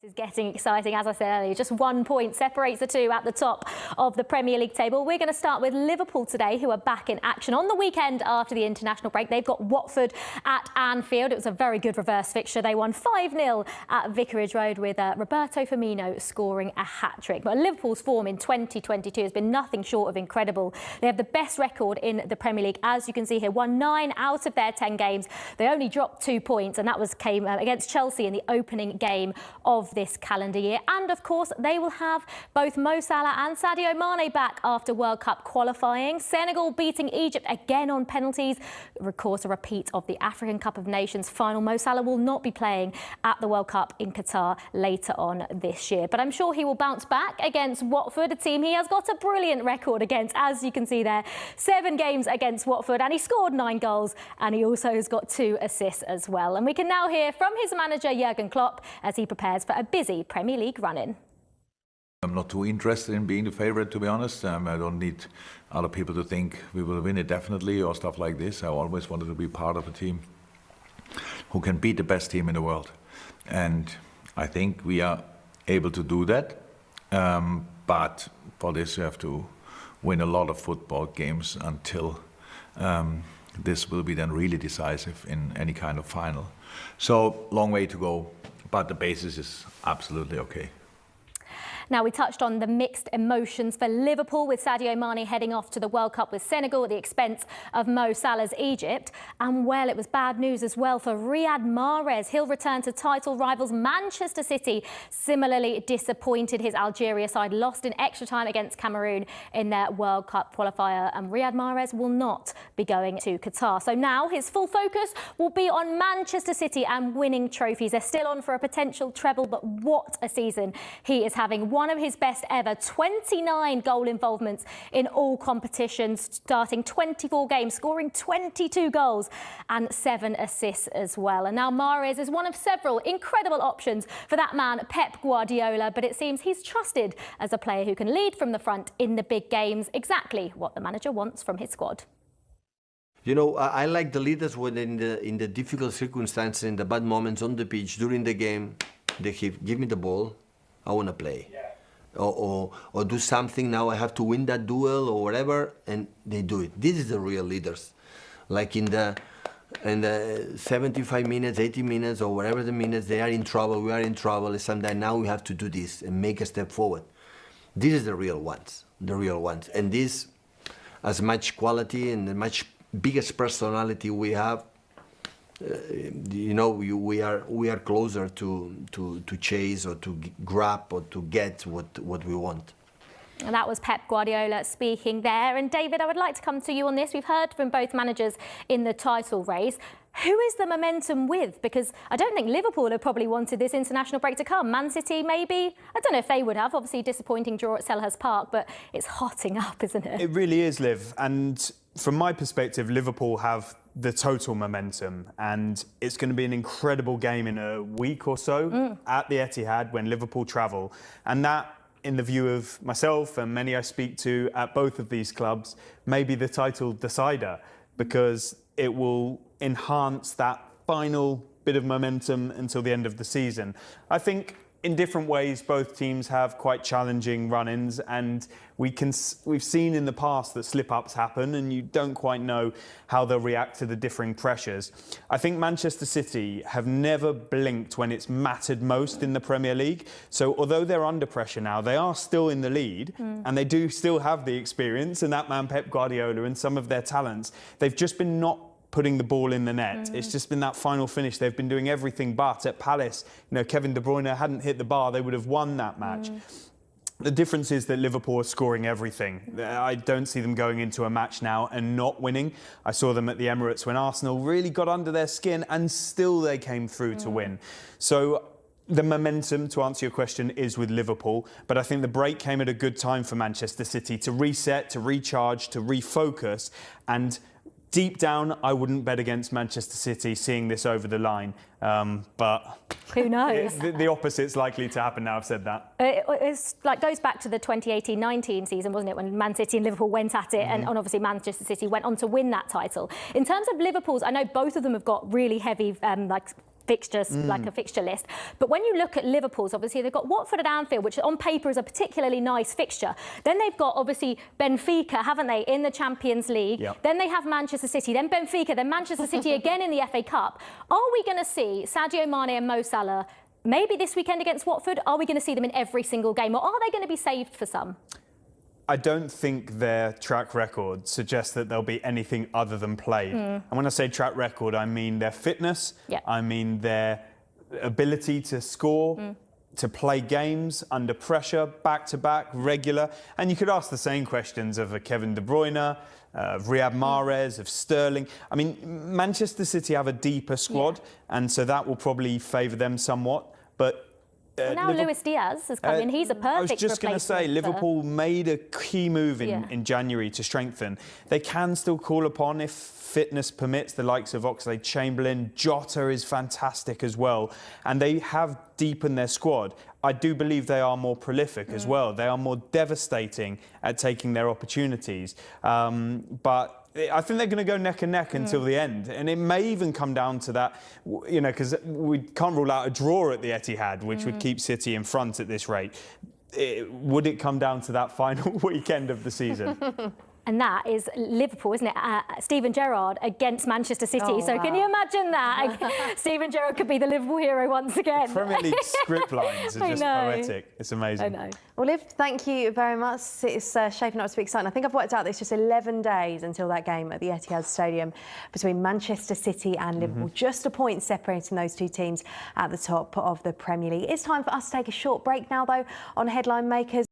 Is getting exciting, as I said earlier. Just 1 point separates the two at the top of the Premier League table. We're going to start with Liverpool today, who are back in action on the weekend after the international break. They've got Watford at Anfield. It was a very good reverse fixture. They won 5-0 at Vicarage Road with Roberto Firmino scoring a hat-trick. But Liverpool's form in 2022 has been nothing short of incredible. They have the best record in the Premier League, as you can see here. Won 9 out of their 10 games. They only dropped 2 points, and that came against Chelsea in the opening game of this calendar year. And of course, they will have both Mo Salah and Sadio Mane back after World Cup qualifying. Senegal beating Egypt again on penalties. Of course, a repeat of the African Cup of Nations final. Mo Salah will not be playing at the World Cup in Qatar later on this year, but I'm sure he will bounce back against Watford, a team he has got a brilliant record against, as you can see there. 7 games against Watford, and he scored 9 goals, and he also has got 2 assists as well. And we can now hear from his manager Jurgen Klopp as he prepares for a busy Premier League run-in. I'm not too interested in being the favourite, to be honest. I don't need other people to think we will win it definitely or stuff like this. I always wanted to be part of a team who can beat the best team in the world. And I think we are able to do that. But for this you have to win a lot of football games until this will be then really decisive in any kind of final. So, long way to go. But the basis is absolutely okay. Now, we touched on the mixed emotions for Liverpool, with Sadio Mane heading off to the World Cup with Senegal at the expense of Mo Salah's Egypt. And, well, it was bad news as well for Riyad Mahrez. He'll return to title rivals Manchester City. Similarly disappointed, his Algeria side lost in extra time against Cameroon in their World Cup qualifier. And Riyad Mahrez will not be going to Qatar. So now his full focus will be on Manchester City and winning trophies. They're still on for a potential treble, but what a season he is having. One of his best ever, 29 goal involvements in all competitions, starting 24 games, scoring 22 goals and 7 assists as well. And now Mahrez is one of several incredible options for that man, Pep Guardiola, but it seems he's trusted as a player who can lead from the front in the big games, exactly what the manager wants from his squad. You know, I like the leaders when in the difficult circumstances, in the bad moments on the pitch, during the game, they give me the ball, I want to play. Yeah. Or do something, now I have to win that duel or whatever, and they do it. This is the real leaders. Like in the 75 minutes, 80 minutes, or whatever the minutes, they are in trouble, we are in trouble, sometimes now we have to do this and make a step forward. This is the real ones, And this, as much quality and the much biggest personality we have, you know, we are closer to chase or to grab or to get what we want. And that was Pep Guardiola speaking there. And David, I would like to come to you on this. We've heard from both managers in the title race. Who is the momentum with? Because I don't think Liverpool have probably wanted this international break to come. Man City, maybe. I don't know if they would have. Obviously, disappointing draw at Selhurst Park, but it's hotting up, isn't it? It really is, Liv. And from my perspective, Liverpool have the total momentum, and it's going to be an incredible game in a week or so at the Etihad when Liverpool travel. And that, in the view of myself and many I speak to at both of these clubs, may be the title decider, because it will enhance that final bit of momentum until the end of the season. I think in different ways, both teams have quite challenging run-ins, and we've seen in the past that slip-ups happen and you don't quite know how they'll react to the differing pressures. I think Manchester City have never blinked when it's mattered most in the Premier League. So although they're under pressure now, they are still in the lead and they do still have the experience and that man Pep Guardiola and some of their talents. They've just been not putting the ball in the net. It's just been that final finish. They've been doing everything but. At Palace, you know, Kevin De Bruyne hadn't hit the bar, they would have won that match. The difference is that Liverpool are scoring everything. I don't see them going into a match now and not winning. I saw them at the Emirates when Arsenal really got under their skin and still they came through to win. So the momentum, to answer your question, is with Liverpool, but I think the break came at a good time for Manchester City to reset, to recharge, to refocus, and deep down, I wouldn't bet against Manchester City seeing this over the line, but who knows? The opposite's likely to happen now I've said that. It's like goes back to the 2018-19 season, wasn't it, when Man City and Liverpool went at it, and obviously Manchester City went on to win that title. In terms of Liverpool's, I know both of them have got really heavy fixtures, like a fixture list. But when you look at Liverpool's, obviously they've got Watford at Anfield, which on paper is a particularly nice fixture. Then they've got obviously Benfica, haven't they, in the Champions League. Yep. Then they have Manchester City, then Benfica, then Manchester City again in the FA Cup. Are we going to see Sadio Mane and Mo Salah maybe this weekend against Watford? Are we going to see them in every single game, or are they going to be saved for some? I don't think their track record suggests that there'll be anything other than played. And when I say track record, I mean their fitness, I mean their ability to score, to play games under pressure, back-to-back, regular. And you could ask the same questions of Kevin De Bruyne, of Riyad Mahrez, of Sterling. I mean, Manchester City have a deeper squad, and so that will probably favour them somewhat. But well, now Luis Diaz has come in. He's a perfect I was just going to say, replacement for- Liverpool made a key move in January to strengthen. They can still call upon, if fitness permits, the likes of Oxlade-Chamberlain. Jota is fantastic as well. And they have deepened their squad. I do believe they are more prolific as well. They are more devastating at taking their opportunities. But I think they're going to go neck and neck until the end. And it may even come down to that, you know, because we can't rule out a draw at the Etihad, which would keep City in front at this rate. Would it come down to that final weekend of the season? And that is Liverpool, isn't it? Steven Gerrard against Manchester City. Oh, so can you imagine that? Steven Gerrard could be the Liverpool hero once again. Premier League script lines are just poetic. It's amazing. I know. Well, Liv, thank you very much. It's shaping up to be exciting. I think I've worked out that it's just 11 days until that game at the Etihad Stadium between Manchester City and Liverpool. Just a point separating those two teams at the top of the Premier League. It's time for us to take a short break now, though, on Headline Makers.